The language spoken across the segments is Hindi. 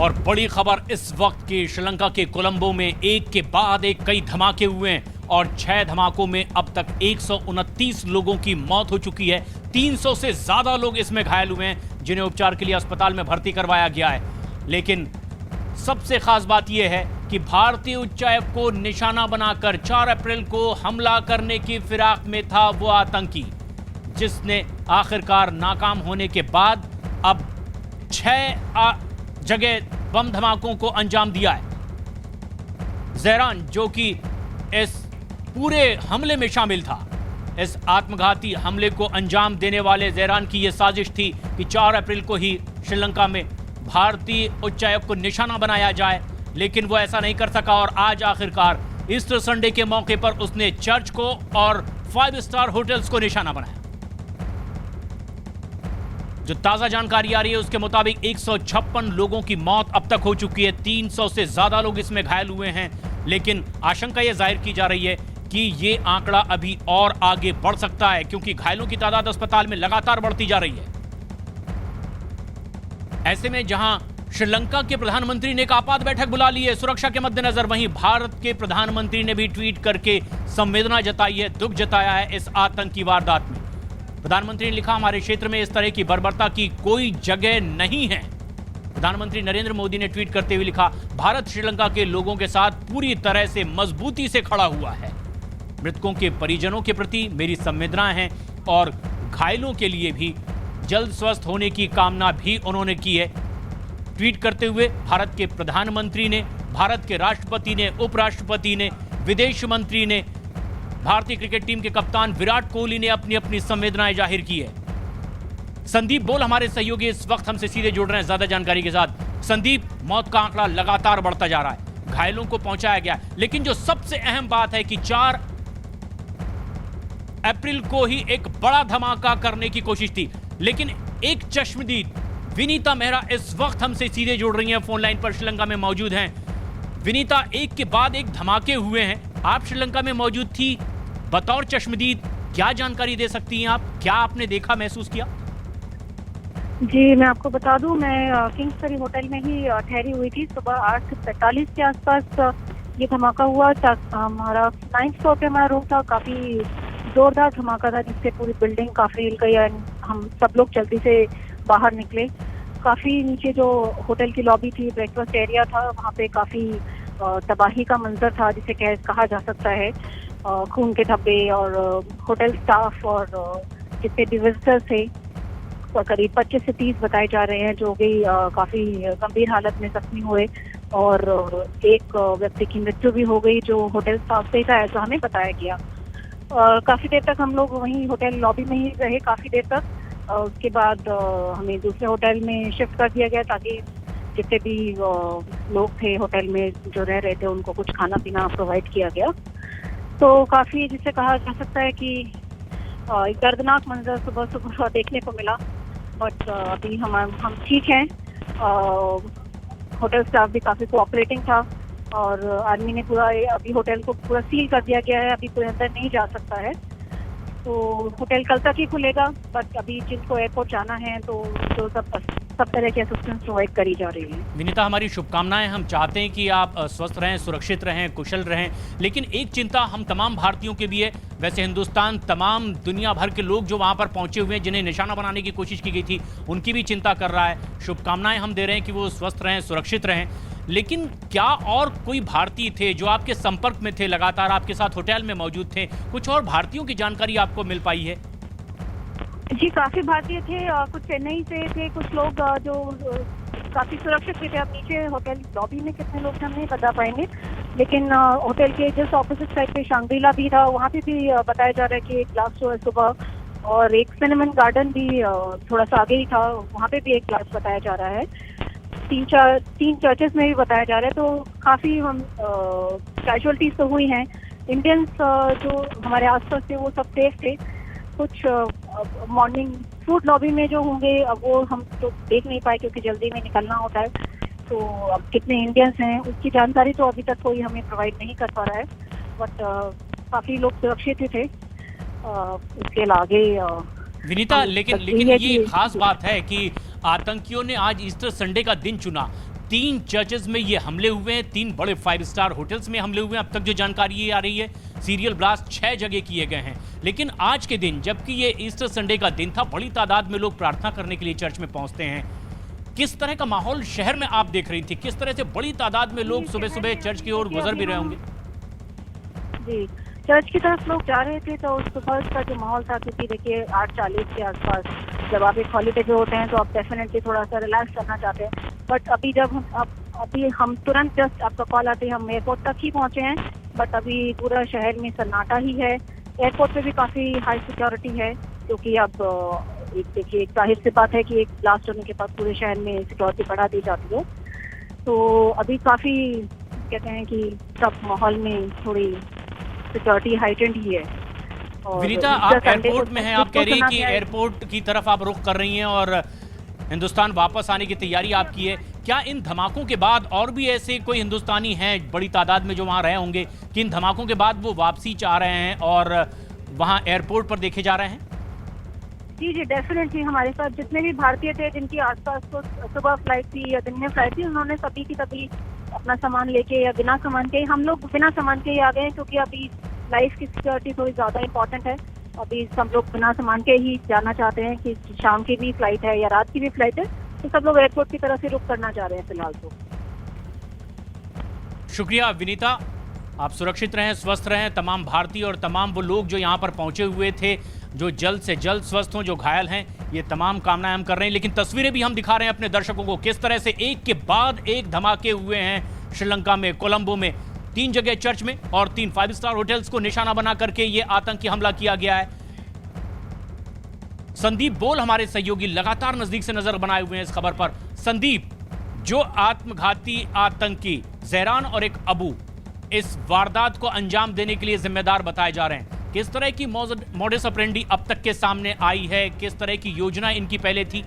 और बड़ी खबर इस वक्त की, श्रीलंका के कोलंबो में एक के बाद एक कई धमाके हुए हैं और 6 धमाकों में अब तक 129 लोगों की मौत हो चुकी है। 300 से ज्यादा लोग इसमें घायल हुए हैं जिन्हें उपचार के लिए अस्पताल में भर्ती करवाया गया है। लेकिन सबसे खास बात यह है कि भारतीय उच्चायुक्त को निशाना बनाकर 4 अप्रैल को हमला करने की फिराक में था वो आतंकी, जिसने आखिरकार नाकाम होने के बाद अब 6 जगह बम धमाकों को अंजाम दिया है। जहरान, जो कि इस पूरे हमले में शामिल था, इस आत्मघाती हमले को अंजाम देने वाले जहरान की यह साजिश थी कि 4 अप्रैल को ही श्रीलंका में भारतीय उच्चायुक्त को निशाना बनाया जाए, लेकिन वो ऐसा नहीं कर सका और आज आखिरकार ईस्टर संडे के मौके पर उसने चर्च को और 5 स्टार होटल्स को निशाना बनाया। जो ताजा जानकारी आ रही है उसके मुताबिक 156 लोगों की मौत अब तक हो चुकी है, 300 से ज्यादा लोग इसमें घायल हुए हैं। लेकिन आशंका यह जाहिर की जा रही है कि यह आंकड़ा अभी और आगे बढ़ सकता है, क्योंकि घायलों की तादाद अस्पताल में लगातार बढ़ती जा रही है। ऐसे में जहां श्रीलंका के प्रधानमंत्री ने एक आपात बैठक बुला ली है सुरक्षा के मद्देनजर, वहीं भारत के प्रधानमंत्री ने भी ट्वीट करके संवेदना जताई है, दुख जताया है इस आतंकी वारदात में। प्रधानमंत्री ने लिखा, हमारे क्षेत्र में इस तरह की बर्बरता की कोई जगह नहीं है। प्रधानमंत्री नरेंद्र मोदी ने ट्वीट करते हुए लिखा, भारत श्रीलंका के लोगों के साथ पूरी तरह से मजबूती से खड़ा हुआ है। मृतकों के परिजनों के प्रति मेरी संवेदनाएं हैं और घायलों के लिए भी जल्द स्वस्थ होने की कामना भी उन्होंने की है। ट्वीट करते हुए भारत के प्रधानमंत्री ने, भारत के राष्ट्रपति ने, उपराष्ट्रपति ने, विदेश मंत्री ने, भारतीय क्रिकेट टीम के कप्तान विराट कोहली ने अपनी अपनी संवेदनाएं जाहिर की है। संदीप बोल हमारे सहयोगी इस वक्त हमसे सीधे जुड़ रहे हैं ज्यादा जानकारी के साथ। संदीप, मौत का आंकड़ा लगातार बढ़ता जा रहा है, घायलों को पहुंचाया गया, लेकिन जो सबसे अहम बात है कि 4 अप्रैल को ही एक बड़ा धमाका करने की कोशिश थी, लेकिन एक चश्मदीद विनीता मेहरा इस वक्त हमसे सीधे जुड़ रही हैं, फोन लाइन पर श्रीलंका में मौजूद हैं। विनीता, एक के बाद एक धमाके हुए हैं, आप श्रीलंका में मौजूद थी बतौर चश्मदीद, क्या जानकारी दे सकती हैं आप? क्या आपने देखा, महसूस किया? जी, मैं आपको बता दूं, मैं किंग्सबरी होटल में ही ठहरी हुई थी। सुबह 8:45 के आसपास ये धमाका हुआ। हमारा 9th फ्लोर पे हमारा रूम था, काफी जोरदार धमाका था जिससे पूरी बिल्डिंग काफी हिल गई। हम सब लोग जल्दी से बाहर निकले। काफी नीचे जो होटल की लॉबी थी, ब्रेकफास्ट एरिया था, वहाँ पे काफी तबाही का मंजर था जिसे कहा जा सकता है। खून के धब्बे और होटल स्टाफ और जितने भी विजिटर्स थे, करीब 25 से 30 बताए जा रहे हैं, जो भी काफी गंभीर हालत में जख्मी हुए और एक व्यक्ति की मृत्यु भी हो गई जो होटल स्टाफ से था, ऐसा हमें बताया गया। काफी देर तक हम लोग वहीं होटल लॉबी में ही रहे, काफी देर तक। उसके बाद हमें दूसरे होटल में शिफ्ट कर दिया गया ताकि जितने भी लोग थे होटल में जो रह रहे थे उनको कुछ खाना पीना प्रोवाइड किया गया। तो काफी जिसे कहा जा सकता है कि एक दर्दनाक मंजर सुबह सुबह देखने को मिला। बट अभी हम ठीक हैं। होटल स्टाफ भी काफी कोऑपरेटिंग था और आर्मी ने पूरा अभी होटल को पूरा सील कर दिया गया है, अभी कोई अंदर नहीं जा सकता है। तो होटल कल तक ही खुलेगा, बट अभी जिनको एयरपोर्ट जाना है तो जो सब तरह की असिस्टेंस प्रोवाइड करी जा रही है। विनीता, हमारी शुभकामनाएं, हम चाहते हैं कि आप स्वस्थ रहें, सुरक्षित रहें, कुशल रहें, लेकिन एक चिंता हम तमाम भारतीयों की भी है। वैसे हिंदुस्तान, तमाम दुनिया भर के लोग जो वहां पर पहुंचे हुए हैं, जिन्हें निशाना बनाने की कोशिश की गई थी, उनकी भी चिंता कर रहा है। शुभकामनाएं हम दे रहे हैं कि वो स्वस्थ रहें, सुरक्षित रहें, लेकिन क्या और कोई भारतीय थे जो आपके संपर्क में थे, लगातार आपके साथ होटल में मौजूद थे? कुछ और भारतीयों की जानकारी आपको मिल पाई है? जी, काफी भारतीय थे, कुछ चेन्नई से थे, कुछ लोग जो काफी सुरक्षित थे। अब नीचे होटल लॉबी में कितने लोग थे हम नहीं बता पाएंगे, लेकिन होटल के जस्ट ऑपोजिट साइड पे शांग्रीला भी था, वहाँ पे भी बताया जा रहा है कि एक ग्लास जो है सुबह, और एक सिनेमन गार्डन भी थोड़ा सा आगे ही था, वहाँ पे भी एक ग्लास बताया जा रहा है। 3 चर्चेस में भी बताया जा रहा है। तो काफी हम कैजुअलिटीज तो हुई हैं। इंडियंस जो हमारे आसपास थे वो सब सेफ थे। कुछ मॉर्निंग फूड लॉबी में जो होंगे अब वो हम तो देख नहीं पाए क्योंकि जल्दी में निकलना होता है। तो अब कितने इंडियंस हैं उसकी जानकारी तो अभी तक कोई हमें प्रोवाइड नहीं कर पा रहा है, बट काफी लोग सुरक्षित ही थे। उसके आगे विनीता, लेकिन ये खास बात है कि आतंकियों ने आज ईस्टर संडे का दिन चुना। 3 चर्चेज में ये हमले हुए हैं, 3 बड़े 5 स्टार होटल्स में हमले हुए हैं। अब तक जो जानकारी ये आ रही है, सीरियल ब्लास्ट 6 जगह किए गए हैं। लेकिन आज के दिन, जबकि ये ईस्टर संडे का दिन था, बड़ी तादाद में लोग प्रार्थना करने के लिए चर्च में पहुंचते हैं। किस तरह का माहौल शहर में आप देख रही थी? किस तरह से बड़ी तादाद में लोग सुबह सुबह चर्च की ओर गुजर भी रहे होंगे? जी, चर्च की तरफ लोग जा रहे थे, तो उस सुबह का जो माहौल था, क्योंकि देखिए 8:40 के आसपास जब आप एक हॉलीडे पे होते हैं तो आप डेफिनेटली थोड़ा सा रिलैक्स करना चाहते हैं। बट अभी जब अभी हम तुरंत जस्ट आपका कॉल आते ही हम एयरपोर्ट तक ही पहुंचे हैं, बट अभी पूरा शहर में सन्नाटा ही है। एयरपोर्ट पे भी काफ़ी हाई सिक्योरिटी है, क्योंकि अब देखिए एक जाहिर सी बात है कि एक ब्लास्ट होने के बाद पूरे शहर में सिक्योरिटी बढ़ा दी जाती है। तो अभी काफ़ी कहते हैं कि सब माहौल में थोड़ी सिक्योरिटी हाइटेंड ही है। विनीता, आप एयरपोर्ट में हैं, आप कह रही हैं कि एयरपोर्ट की तरफ आप रुख कर रही हैं और हिंदुस्तान वापस आने की तैयारी आपकी है। क्या इन धमाकों के बाद और भी ऐसे कोई हिंदुस्तानी हैं बड़ी तादाद में जो वहां रहे होंगे कि इन धमाकों के बाद वो वापसी चाह रहे हैं और वहां एयरपोर्ट पर देखे जा रहे हैं? जी जी, डेफिनेटली हमारे साथ जितने भी भारतीय थे जिनकी आसपास तो सुबह फ्लाइट थी या दिन में फ्लाइट थी, उन्होंने सभी की तभी अपना सामान लेके या बिना सामान के, हम लोग बिना सामान के ही आ गए, क्योंकि अभी लाइफ की सिक्योरिटी थोड़ी ज़्यादा इम्पोर्टेंट है। अभी सब लोग बिना सामान के ही जाना चाहते हैं कि शाम की भी फ्लाइट है या रात की भी फ्लाइट है, तो सब लोग एयरपोर्ट की तरफ से रुक करना चाह रहे हैं फिलहाल तो। शुक्रिया विनीता, आप सुरक्षित रहें, स्वस्थ रहें। तमाम भारतीय और तमाम वो लोग जो यहाँ पर पहुंचे हुए थे, जो जल्द से जल्द स्वस्थ हों, जो घायल हैं, ये तमाम कामनाएं हम कर रहे हैं। लेकिन तस्वीरें भी हम दिखा रहे हैं अपने दर्शकों को, किस तरह से एक के बाद एक धमाके हुए हैं श्रीलंका में, कोलंबो में। 3 जगह चर्च में और 3 5 स्टार होटल्स को निशाना बना करके ये आतंकी हमला किया गया है। संदीप बोल हमारे सहयोगी लगातार नजदीक से नजर बनाए हुए हैं इस खबर पर। संदीप, जो आत्मघाती आतंकी जहरान और एक अबू इस वारदात को अंजाम देने के लिए जिम्मेदार बताए जा रहे हैं, किस तरह की मोडस ऑपरेंडी अब तक के सामने आई है? किस तरह की योजना इनकी पहले थी?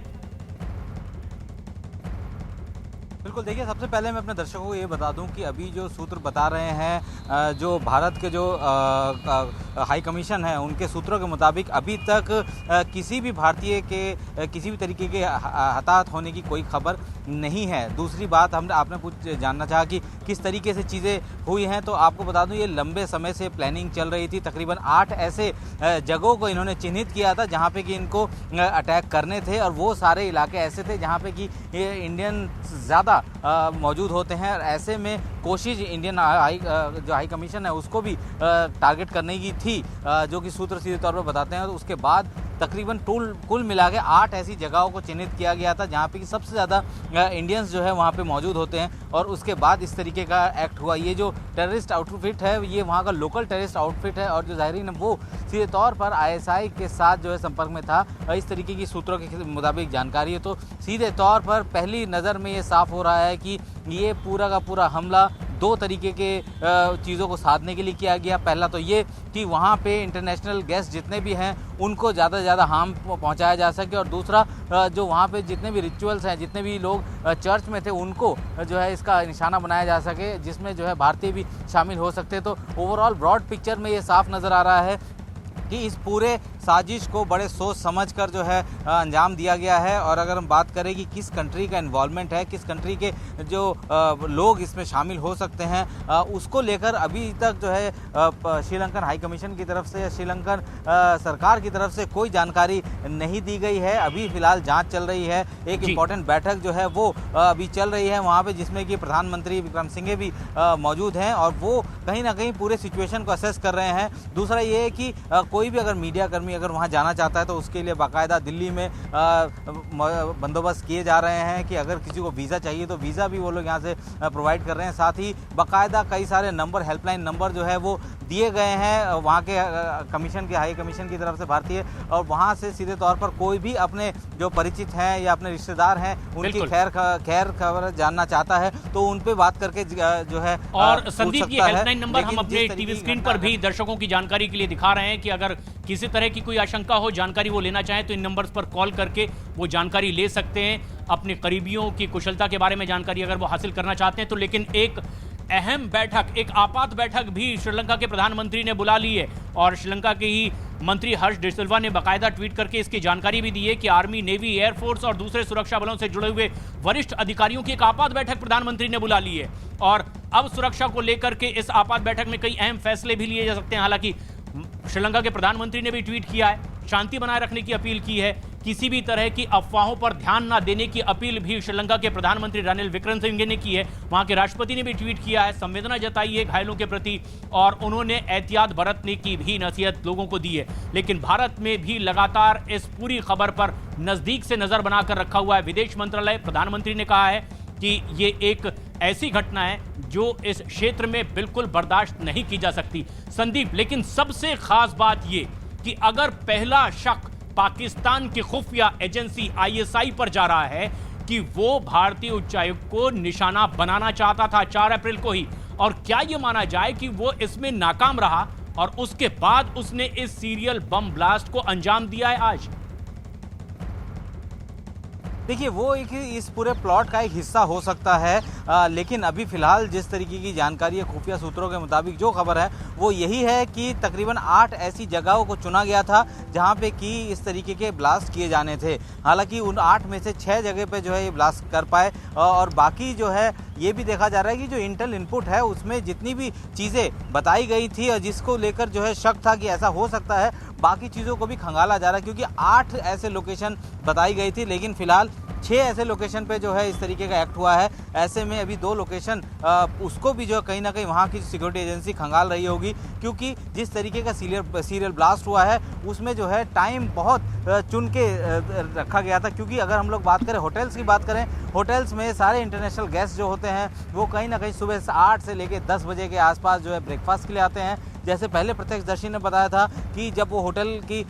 बिल्कुल, देखिए, सबसे पहले मैं अपने दर्शकों को ये बता दूं कि अभी जो सूत्र बता रहे हैं, जो भारत के जो हाई कमीशन है, उनके सूत्रों के मुताबिक अभी तक किसी भी भारतीय के किसी भी तरीके के हताहत होने की कोई खबर नहीं है। दूसरी बात, आपने कुछ जानना चाहा कि किस तरीके से चीज़ें हुई हैं, तो आपको बता दूं ये लंबे समय से प्लानिंग चल रही थी। तकरीबन 8 ऐसे जगहों को इन्होंने चिन्हित किया था जहाँ पे कि इनको अटैक करने थे, और वो सारे इलाके ऐसे थे जहाँ पे कि ये इंडियन ज़्यादा मौजूद होते हैं। और ऐसे में कोशिश इंडियन जो हाई कमीशन है उसको भी टारगेट करने की थी, जो कि सूत्र सीधे तौर पर बताते हैं। तो उसके बाद तकरीबन कुल मिला के 8 ऐसी जगहों को चिन्हित किया गया था जहाँ पे कि सबसे ज़्यादा इंडियंस जो है वहाँ पे मौजूद होते हैं, और उसके बाद इस तरीके का एक्ट हुआ। ये जो टेररिस्ट आउटफिट है, ये वहाँ का लोकल टेररिस्ट आउटफिट है, और जो ज़ाहिरीन है वो सीधे तौर पर ISI के साथ जो है संपर्क में था। इस तरीके की सूत्रों के मुताबिक जानकारी है। तो सीधे तौर पर पहली नज़र में ये साफ हो रहा है कि ये पूरा का पूरा हमला 2 तरीके के चीज़ों को साधने के लिए किया गया। पहला तो ये कि वहाँ पे इंटरनेशनल गेस्ट जितने भी हैं उनको ज़्यादा से ज़्यादा हार्म पहुँचाया जा सके, और दूसरा जो वहाँ पे जितने भी रिचुअल्स हैं, जितने भी लोग चर्च में थे, उनको जो है इसका निशाना बनाया जा सके, जिसमें जो है भारतीय भी शामिल हो सकते हैं। तो ओवरऑल ब्रॉड पिक्चर में ये साफ नज़र आ रहा है कि इस पूरे साजिश को बड़े सोच समझ कर जो है अंजाम दिया गया है। और अगर हम बात करें कि किस कंट्री का इन्वॉल्वमेंट है, किस कंट्री के जो लोग इसमें शामिल हो सकते हैं, उसको लेकर अभी तक जो है श्रीलंकन हाई कमीशन की तरफ से या श्रीलंकन सरकार की तरफ से कोई जानकारी नहीं दी गई है। अभी फिलहाल जांच चल रही है। एक इम्पॉर्टेंट बैठक जो है वो अभी चल रही है वहाँ पर, जिसमें कि प्रधानमंत्री विक्रम सिंघे भी मौजूद हैं, और वो कहीं ना कहीं पूरे सिचुएशन को असेस कर रहे हैं। दूसरा ये है कि कोई भी अगर मीडिया कर्मी अगर वहाँ जाना चाहता है तो उसके लिए बाकायदा दिल्ली में बंदोबस्त किए जा रहे हैं कि अगर किसी को वीज़ा चाहिए तो वीज़ा भी वो लोग यहाँ से प्रोवाइड कर रहे हैं। साथ ही बाकायदा कई सारे नंबर, हेल्पलाइन नंबर जो है वो दिए गए हैं वहाँ के कमीशन के, हाई कमीशन की तरफ से भारतीय, और वहाँ से सीधे तौर पर कोई भी अपने जो परिचित हैं या अपने रिश्तेदार हैं उनकी खैर खबर जानना चाहता है तो उन पे बात करके जो है। और संदीप, ये हेल्पलाइन नंबर हम अपने टीवी स्क्रीन पर भी दर्शकों की जानकारी के लिए दिखा रहे हैं कि अगर किसी तरह की कोई आशंका हो, जानकारी वो लेना चाहें तो इन नंबर्स पर कॉल करके वो जानकारी ले सकते हैं। अपने करीबियों की कुशलता के बारे में जानकारी अगर वो हासिल करना चाहते हैं तो। लेकिन एक अहम बैठक, एक आपात बैठक भी श्रीलंका के प्रधानमंत्री ने बुला ली है, और श्रीलंका के ही मंत्री हर्ष डिसल्वा ने बाकायदा ट्वीट करके इसकी जानकारी भी दी है कि आर्मी, नेवी, एयरफोर्स और दूसरे सुरक्षा बलों से जुड़े हुए वरिष्ठ अधिकारियों की एक आपात बैठक प्रधानमंत्री ने बुला ली है और अब सुरक्षा को लेकर के इस आपात बैठक में कई अहम फैसले भी लिए जा सकते हैं। हालांकि श्रीलंका के प्रधानमंत्री ने भी ट्वीट किया है, शांति बनाए रखने की अपील की है, किसी भी तरह की अफवाहों पर ध्यान न देने की अपील भी श्रीलंका के प्रधानमंत्री रानिल विक्रमसिंघे ने की है। वहां के राष्ट्रपति ने भी ट्वीट किया है, संवेदना जताई है घायलों के प्रति और उन्होंने एहतियात बरतने की भी नसीहत लोगों को दी है। लेकिन भारत में भी लगातार इस पूरी खबर पर नजदीक से नजर बनाकर रखा हुआ है। विदेश मंत्रालय, प्रधानमंत्री ने कहा है कि ये एक ऐसी घटना है जो इस क्षेत्र में बिल्कुल बर्दाश्त नहीं की जा सकती। संदीप, लेकिन सबसे खास बात ये कि अगर पहला शक पाकिस्तान की खुफिया एजेंसी आईएसआई पर जा रहा है कि वो भारतीय उच्चायुक्त को निशाना बनाना चाहता था 4 अप्रैल को ही, और क्या यह माना जाए कि वो इसमें नाकाम रहा और उसके बाद उसने इस सीरियल बम ब्लास्ट को अंजाम दिया है आज? देखिए, वो एक इस पूरे प्लॉट का एक हिस्सा हो सकता है, लेकिन अभी फिलहाल जिस तरीके की जानकारी है खुफिया सूत्रों के मुताबिक जो खबर है वो यही है कि तकरीबन 8 ऐसी जगहों को चुना गया था जहां पे कि इस तरीके के ब्लास्ट किए जाने थे। हालांकि उन 8 में से 6 जगह पे जो है ये ब्लास्ट कर पाए और बाकी जो है ये भी देखा जा रहा है कि जो इंटेल इनपुट है उसमें जितनी भी चीज़ें बताई गई थी और जिसको लेकर जो है शक था कि ऐसा हो सकता है, बाकी चीज़ों को भी खंगाला जा रहा है क्योंकि 8 ऐसे लोकेशन बताई गई थी, लेकिन फिलहाल 6 ऐसे लोकेशन पे जो है इस तरीके का एक्ट हुआ है। ऐसे में अभी 2 लोकेशन उसको भी जो है कहीं ना कहीं वहाँ की सिक्योरिटी एजेंसी खंगाल रही होगी क्योंकि जिस तरीके का सीरियल ब्लास्ट हुआ है उसमें जो है टाइम बहुत चुन के रखा गया था। क्योंकि अगर हम लोग बात करें होटल्स की बात करें, होटल्स में सारे इंटरनेशनल गेस्ट जो होते हैं वो कहीं ना कहीं सुबह से 8 से लेकर 10 बजे के आसपास जो है ब्रेकफास्ट के लिए आते हैं। जैसे पहले प्रत्यक्षदर्शी ने बताया था कि जब वो होटल की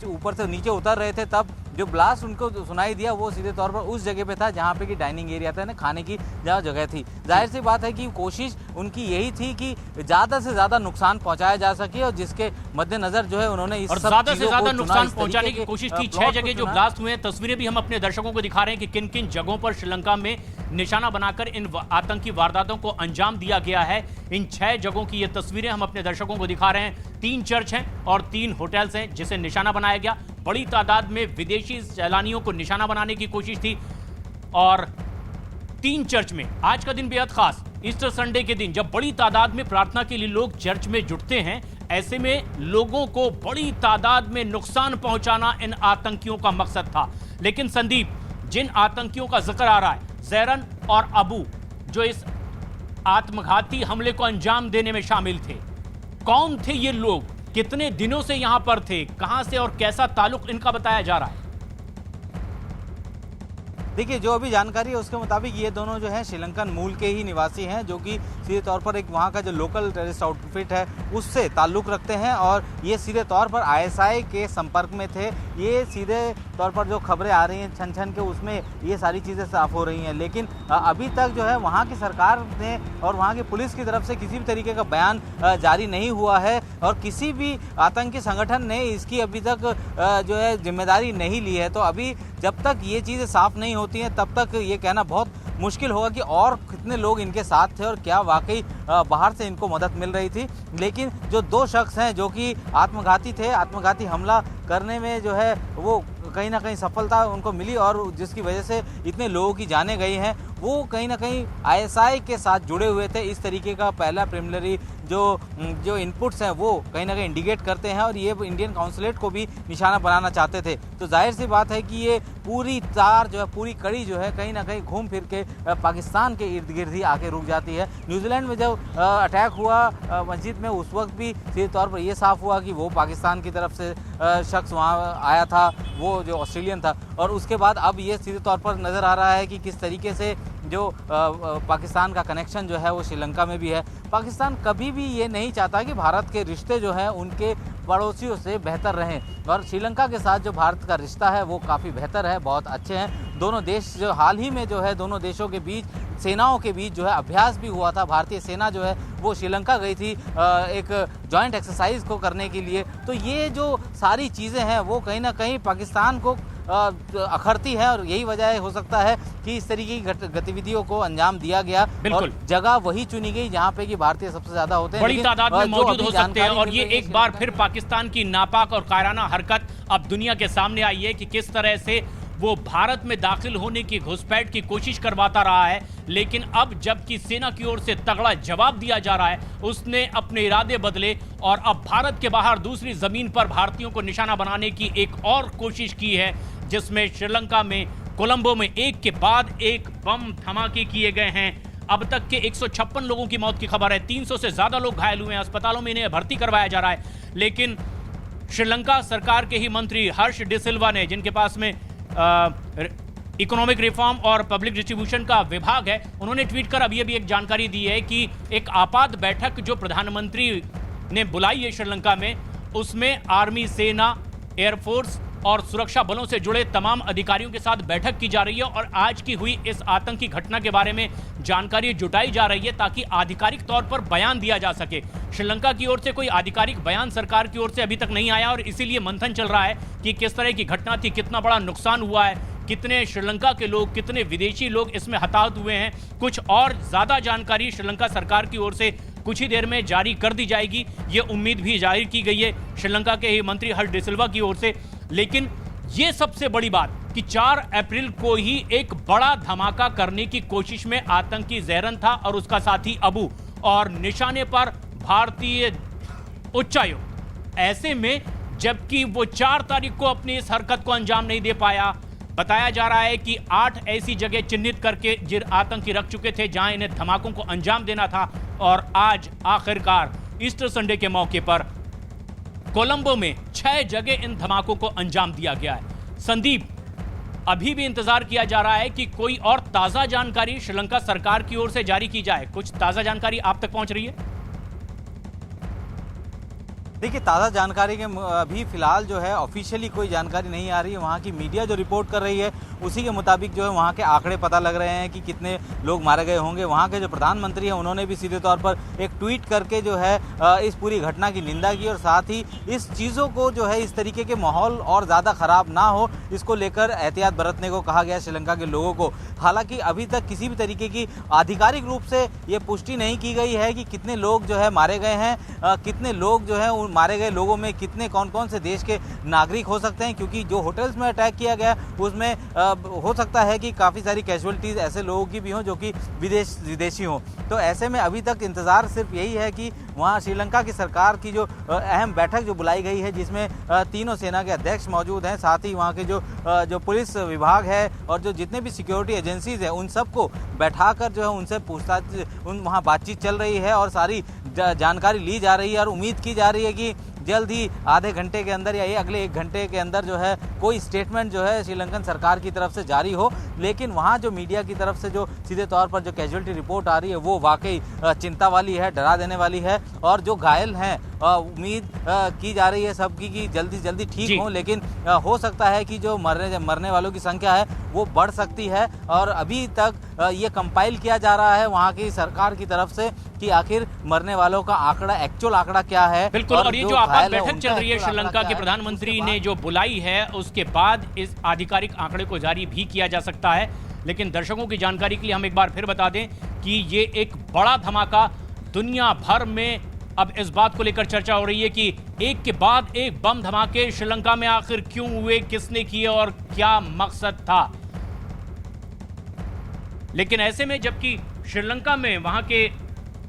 ऊपर से नीचे उतर रहे थे तब जो ब्लास्ट उनको सुनाई दिया वो सीधे तौर पर उस जगह पे था जहाँ पे कि डाइनिंग एरिया था ना, खाने की जहाँ जगह थी। जाहिर सी बात है कि कोशिश उनकी यही थी कि ज़्यादा से ज़्यादा नुकसान पहुँचाया जा सके और जिसके मद्देनजर जो है उन्होंने इस ज़्यादा से ज़्यादा नुकसान पहुँचाने की कोशिश की। 6 जगह जो ब्लास्ट हुए हैं, तस्वीरें भी हम अपने दर्शकों को दिखा रहे हैं कि किन किन जगहों पर श्रीलंका में निशाना बनाकर इन आतंकी वारदातों को अंजाम दिया गया है। इन 6 जगहों की ये तस्वीरें हम अपने दर्शकों को दिखा रहे हैं। 3 चर्च हैं और 3 होटल्स हैं जिसे निशाना बनाया गया। बड़ी तादाद में विदेशी सैलानियों को निशाना बनाने की कोशिश थी और 3 चर्च में आज का दिन बेहद खास, ईस्टर संडे के दिन जब बड़ी तादाद में प्रार्थना के लिए लोग चर्च में जुटते हैं, ऐसे में लोगों को बड़ी तादाद में नुकसान पहुंचाना इन आतंकियों का मकसद था। लेकिन संदीप, जिन आतंकियों का जिक्र आ रहा है, जैरन और अबू, जो इस आत्मघाती हमले को अंजाम देने में शामिल थे, कौन थे ये लोग, कितने दिनों से यहां पर थे, कहां से और कैसा ताल्लुक इनका बताया जा रहा है? देखिए, जो अभी जानकारी है उसके मुताबिक ये दोनों जो हैं श्रीलंकन मूल के ही निवासी हैं जो कि सीधे तौर पर एक वहाँ का जो लोकल टेररिस्ट आउटफिट है उससे ताल्लुक़ रखते हैं और ये सीधे तौर पर आईएसआई के संपर्क में थे। ये सीधे तौर पर जो खबरें आ रही हैं छन छन के, उसमें ये सारी चीज़ें साफ हो रही हैं। लेकिन अभी तक जो है वहाँ की सरकार ने और वहाँ की पुलिस की तरफ से किसी भी तरीके का बयान जारी नहीं हुआ है और किसी भी आतंकी संगठन ने इसकी अभी तक जो है जिम्मेदारी नहीं ली है। तो अभी जब तक ये चीज़ें साफ नहीं होती हैं तब तक ये कहना बहुत मुश्किल होगा कि और कितने लोग इनके साथ थे और क्या वाकई बाहर से इनको मदद मिल रही थी। लेकिन जो 2 शख्स हैं जो कि आत्मघाती थे, आत्मघाती हमला करने में जो है वो कहीं ना कहीं सफलता उनको मिली और जिसकी वजह से इतने लोगों की जानें गई हैं, वो कहीं ना कहीं आईएसआई के साथ जुड़े हुए थे। इस तरीके का पहला प्रिलिमिनरी जो इनपुट्स हैं वो कहीं ना कहीं इंडिकेट करते हैं और ये इंडियन काउंसलेट को भी निशाना बनाना चाहते थे। तो जाहिर सी बात है कि ये पूरी तार जो है, पूरी कड़ी जो है कहीं ना कहीं घूम फिर के पाकिस्तान के इर्द गिर्द ही आके रुक जाती है। न्यूजीलैंड में जब अटैक हुआ मस्जिद में, उस वक्त भी सीधे तौर पर यह साफ हुआ कि वो पाकिस्तान की तरफ से शख्स वहाँ आया था, वो जो ऑस्ट्रेलियन था। और उसके बाद अब ये सीधे तौर पर नज़र आ रहा है कि किस तरीके से जो पाकिस्तान का कनेक्शन जो है वो श्रीलंका में भी है। पाकिस्तान कभी भी ये नहीं चाहता कि भारत के रिश्ते जो हैं उनके पड़ोसियों से बेहतर रहें और श्रीलंका के साथ जो भारत का रिश्ता है वो काफ़ी बेहतर है, बहुत अच्छे हैं। दोनों देश जो हाल ही में जो है दोनों देशों के बीच सेनाओं के बीच जो है अभ्यास भी हुआ था। भारतीय सेना जो है वो श्रीलंका गई थी एक जॉइंट एक्सरसाइज को करने के लिए। तो ये जो सारी चीज़ें हैं वो कहीं ना कहीं पाकिस्तान को अखरती है और यही वजह हो सकता है कि इस तरीके की गतिविधियों को अंजाम दिया गया और जगह वही चुनी गई जहां पे कि भारतीय सबसे ज्यादा होते हैं, बड़ी तादाद में मौजूद हो सकते हैं। और ये एक बार फिर पाकिस्तान की नापाक और कायराना हरकत अब दुनिया के सामने आई है कि किस तरह से वो भारत में दाखिल होने की घुसपैठ की कोशिश करवाता रहा है, लेकिन अब जबकि सेना की ओर से तगड़ा जवाब दिया जा रहा है, उसने अपने इरादे बदले और अब भारत के बाहर दूसरी जमीन पर भारतीयों को निशाना बनाने की एक और कोशिश की है, जिसमें श्रीलंका में कोलंबो में एक के बाद एक बम धमाके किए गए हैं। अब तक के 156 लोगों की मौत की खबर है, 300 से ज्यादा लोग घायल हुए हैं, अस्पतालों में इन्हें भर्ती करवाया जा रहा है। लेकिन श्रीलंका सरकार के ही मंत्री हर्ष डिसिल्वा ने, जिनके पास में इकोनॉमिक रिफॉर्म और पब्लिक डिस्ट्रीब्यूशन का विभाग है, उन्होंने ट्वीट कर अभी अभी एक जानकारी दी है कि एक आपात बैठक जो प्रधानमंत्री ने बुलाई है श्रीलंका में, उसमें आर्मी, सेना, एयरफोर्स और सुरक्षा बलों से जुड़े तमाम अधिकारियों के साथ बैठक की जा रही है और आज की हुई इस आतंकी घटना के बारे में जानकारी जुटाई जा रही है ताकि आधिकारिक तौर पर बयान दिया जा सके। श्रीलंका की ओर से कोई आधिकारिक बयान सरकार की ओर से अभी तक नहीं आया और इसीलिए मंथन चल रहा है कि किस तरह की घटना थी, कितना बड़ा नुकसान हुआ है, कितने श्रीलंका के लोग, कितने विदेशी लोग इसमें हताहत हुए हैं। कुछ और ज्यादा जानकारी श्रीलंका सरकार की ओर से कुछ ही देर में जारी कर दी जाएगी, ये उम्मीद भी जाहिर की गई है श्रीलंका के ही मंत्री हर्ष डिसिल्वा की ओर से। लेकिन ये सबसे बड़ी बात कि 4 अप्रैल को ही एक बड़ा धमाका करने की कोशिश में आतंकी जहरन था और उसका साथी अबू, और निशाने पर भारतीय उच्चायुक्त। ऐसे में जबकि वो 4 तारीख को अपनी इस हरकत को अंजाम नहीं दे पाया, बताया जा रहा है कि 8 ऐसी जगह चिन्हित करके आतंकी रख चुके थे जहां इन्हें धमाकों को अंजाम देना था, और आज आखिरकार ईस्टर संडे के मौके पर कोलंबो में 6 जगह इन धमाकों को अंजाम दिया गया है। संदीप, अभी भी इंतजार किया जा रहा है कि कोई और ताजा जानकारी श्रीलंका सरकार की ओर से जारी की जाए। कुछ ताजा जानकारी आप तक पहुंच रही है? देखिए, ताज़ा जानकारी के अभी फिलहाल जो है ऑफिशियली कोई जानकारी नहीं आ रही है। वहाँ की मीडिया जो रिपोर्ट कर रही है उसी के मुताबिक जो है वहाँ के आंकड़े पता लग रहे हैं कि कितने लोग मारे गए होंगे। वहाँ के जो प्रधानमंत्री हैं उन्होंने भी सीधे तौर पर एक ट्वीट करके जो है इस पूरी घटना की निंदा की और साथ ही इस चीज़ों को जो है इस तरीके के माहौल और ज़्यादा ख़राब ना हो, इसको लेकर एहतियात बरतने को कहा गया श्रीलंका के लोगों को। हालांकि अभी तक किसी भी तरीके की आधिकारिक रूप से ये पुष्टि नहीं की गई है कि कितने लोग जो है मारे गए हैं, कितने लोग जो है मारे गए लोगों में कितने कौन कौन से देश के नागरिक हो सकते हैं, क्योंकि जो होटल्स में अटैक किया गया उसमें हो सकता है कि काफ़ी सारी कैजुअलिटीज़ ऐसे लोगों की भी हों जो कि विदेशी हों। तो ऐसे में अभी तक इंतज़ार सिर्फ यही है कि वहाँ श्रीलंका की सरकार की जो अहम बैठक जो बुलाई गई है जिसमें तीनों सेना के अध्यक्ष मौजूद हैं, साथ ही वहाँ के जो पुलिस विभाग है और जो जितने भी सिक्योरिटी एजेंसीज हैं उन सबको बैठाकर जो है उनसे पूछताछ वहाँ बातचीत चल रही है और सारी जानकारी ली जा रही है और उम्मीद की जा रही है कि जल्द ही आधे घंटे के अंदर या ये अगले 1 घंटे के अंदर जो है कोई स्टेटमेंट जो है श्रीलंकन सरकार की तरफ से जारी हो। लेकिन वहाँ जो मीडिया की तरफ से जो सीधे तौर पर जो कैजुअलिटी रिपोर्ट आ रही है वो वाकई चिंता वाली है, डरा देने वाली है। और जो घायल हैं उम्मीद की जा रही है सबकी कि जल्दी से जल्दी ठीक हो, लेकिन हो सकता है कि जो मरने वालों की संख्या है वो बढ़ सकती है। और अभी तक ये कंपाइल किया जा रहा है वहाँ की सरकार की तरफ से कि आखिर मरने वालों का आंकड़ा, एक्चुअल आंकड़ा क्या है। बिल्कुल, और ये जो आपात बैठक चल रही है श्रीलंका के प्रधानमंत्री ने जो बुलाई है उसके बाद इस आधिकारिक आंकड़े को जारी भी किया जा सकता है। लेकिन दर्शकों की जानकारी के लिए हम एक बार फिर बता दें कि ये एक बड़ा धमाका दुनिया भर में अब इस बात को लेकर चर्चा हो रही है कि एक के बाद एक बम धमाके श्रीलंका में आखिर क्यों हुए, किसने किए और क्या मकसद था। लेकिन ऐसे में जबकि श्रीलंका में वहां के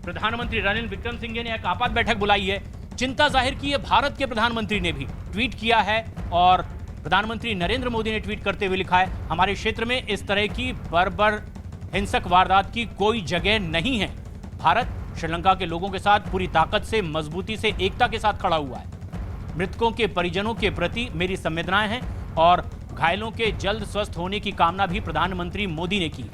प्रधानमंत्री रणिल विक्रमसिंघे ने एक आपात बैठक बुलाई है, चिंता जाहिर की है भारत के प्रधानमंत्री ने भी ट्वीट किया है और प्रधानमंत्री नरेंद्र मोदी ने ट्वीट करते हुए लिखा है, हमारे क्षेत्र में इस तरह की बर्बर हिंसक वारदात की कोई जगह नहीं है। भारत श्रीलंका के लोगों के साथ पूरी ताकत से, मजबूती से, एकता के साथ खड़ा हुआ है। मृतकों के परिजनों के प्रति मेरी संवेदनाएं हैं और घायलों के जल्द स्वस्थ होने की कामना भी प्रधानमंत्री मोदी ने की।